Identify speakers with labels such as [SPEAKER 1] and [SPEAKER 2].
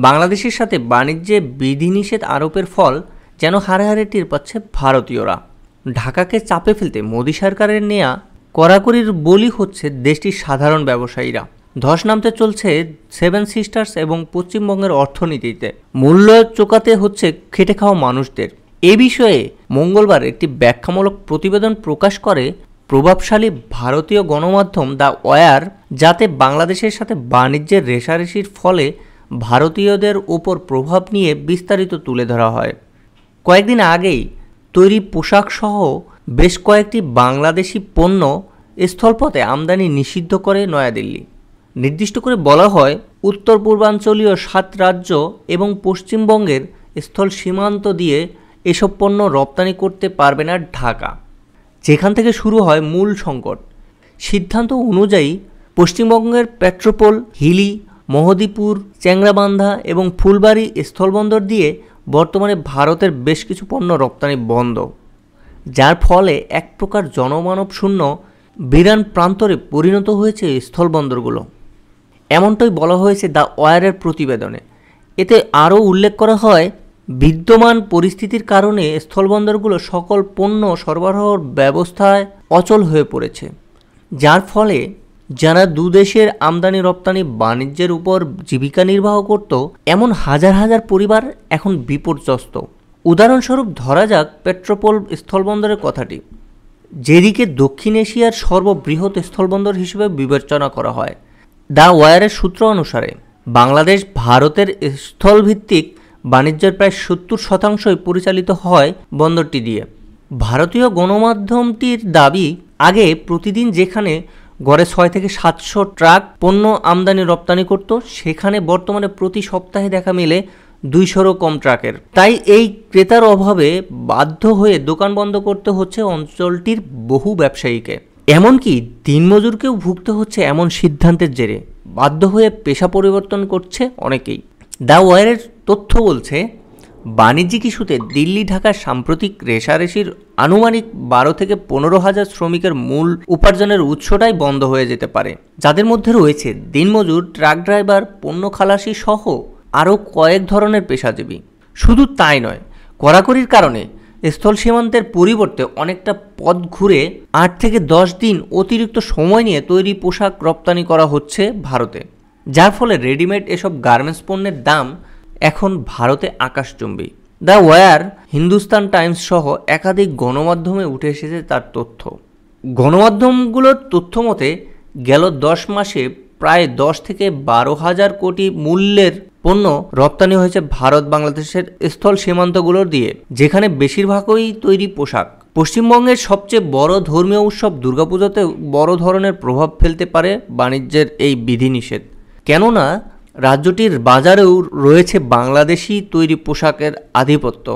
[SPEAKER 1] বাংলাদেশের সাথে বাণিজ্যে বিধিনিষেধ আরোপের ফল যেন হাড়ে হাড়ে টের পাচ্ছে ভারতীয়রা। ঢাকাকে চাপে ফেলতে মোদি সরকারের নেয়া কড়াকড়ির বলি হচ্ছে দেশটির সাধারণ ব্যবসায়ীরা। ধস নামতে চলছে সেভেন সিস্টার্স এবং পশ্চিমবঙ্গের অর্থনীতিতে। মূল্য চোকাতে হচ্ছে খেটে খাওয়া মানুষদের। এ বিষয়ে মঙ্গলবার একটি ব্যাখ্যামূলক প্রতিবেদন প্রকাশ করে প্রভাবশালী ভারতীয় গণমাধ্যম দ্য ওয়ার, যাতে বাংলাদেশের সাথে বাণিজ্যের রেষারেষির ফলে ভারতীয়দের ওপর প্রভাব নিয়ে বিস্তারিত তুলে ধরা হয়। কয়েকদিন আগেই তৈরি পোশাকসহ বেশ কয়েকটি বাংলাদেশি পণ্য স্থলপথে আমদানি নিষিদ্ধ করে নয়াদিল্লি। নির্দিষ্ট করে বলা হয়, উত্তর পূর্বাঞ্চলীয় 7 রাজ্য এবং পশ্চিমবঙ্গের স্থল সীমান্ত দিয়ে এসব পণ্য রপ্তানি করতে পারবে না ঢাকা, যেখান থেকে শুরু হয় মূল সংকট। সিদ্ধান্ত অনুযায়ী পশ্চিমবঙ্গের পেট্রোপোল, হিলি, মহদীপুর, চ্যাংরাবান্ধা এবং ফুলবাড়ী স্থলবন্দর দিয়ে বর্তমানে ভারতের বেশ কিছু পণ্য রপ্তানি বন্ধ, যার ফলে এক প্রকার জনমানব শূন্য বিরান প্রান্তরে পরিণত হয়েছে স্থলবন্দরগুলো। এমনটাই বলা হয়েছে দ্য ওয়ারের প্রতিবেদনে। এতে আরও উল্লেখ করা হয়, বিদ্যমান পরিস্থিতির কারণে স্থলবন্দরগুলো সকল পণ্য সরবরাহর ব্যবস্থায় অচল হয়ে পড়েছে, যার ফলে যারা দুদেশের আমদানি রপ্তানি বাণিজ্যের উপর জীবিকা নির্বাহ করত, এমন হাজার হাজার পরিবার এখন বিপর্যস্ত। উদাহরণস্বরূপ ধরা যাক পেট্রোপোল স্থলবন্দরের কথাটি, যেদিকে দক্ষিণ এশিয়ার সর্ববৃহৎ স্থলবন্দর হিসেবে বিবেচনা করা হয়। দ্য ওয়ারের সূত্র অনুসারে বাংলাদেশ ভারতের স্থলভিত্তিক বাণিজ্যের প্রায় 70% পরিচালিত হয় বন্দরটি দিয়ে। ভারতীয় গণমাধ্যমটির দাবি, আগে প্রতিদিন যেখানে গড়ে 6 থেকে 700 ট্রাক পণ্য আমদানি রপ্তানি করত, সেখানে বর্তমানে প্রতি সপ্তাহে দেখা মেলে 200-রও কম ট্রাকের। তাই এই ক্রেতার অভাবে বাধ্য হয়ে দোকান বন্ধ করতে হচ্ছে অঞ্চলটির বহু ব্যবসায়ীকে। এমনকি দিনমজুরকেও ভুগতে হচ্ছে এমন সিদ্ধান্তের জেরে। বাধ্য হয়ে পেশা পরিবর্তন করছে অনেকেই। দ্য ওয়ারের তথ্য বলছে, বাণিজ্যিক ইস্যুতে দিল্লি ঢাকার সাম্প্রতিক রেষারেষির আনুমানিক 12 থেকে 15 হাজার শ্রমিকের মূল উপার্জনের উৎসটাই বন্ধ হয়ে যেতে পারে, যাদের মধ্যে রয়েছে দিনমজুর, ট্রাক ড্রাইভার, পণ্য খালাসি সহ আরও কয়েক ধরনের পেশাজীবী। শুধু তাই নয়, কড়াকড়ির কারণে স্থল সীমান্তের পরিবর্তে অনেকটা পথ ঘুরে 8 থেকে 10 দিন অতিরিক্ত সময় নিয়ে তৈরি পোশাক রপ্তানি করা হচ্ছে ভারতে, যার ফলে রেডিমেড এসব গার্মেন্টস পণ্যের দাম এখন ভারতে আকাশচুম্বী। দ্য ওয়ার, হিন্দুস্তান টাইমস সহ একাধিক গণমাধ্যমে উঠে এসেছে তার তথ্য। গণমাধ্যমগুলোর তথ্য মতে গেল 10 মাসে প্রায় 10 থেকে 12 হাজার কোটি মূল্যের পণ্য রপ্তানি হয়েছে ভারত বাংলাদেশের স্থল সীমান্তগুলোর দিয়ে, যেখানে বেশিরভাগই তৈরি পোশাক। পশ্চিমবঙ্গের সবচেয়ে বড় ধর্মীয় উৎসব দুর্গাপূজাতে বড় ধরনের প্রভাব ফেলতে পারে বাণিজ্যের এই বিধিনিষেধ, কেননা রাজ্যটির বাজারেও রয়েছে বাংলাদেশি তৈরি পোশাকের আধিপত্য।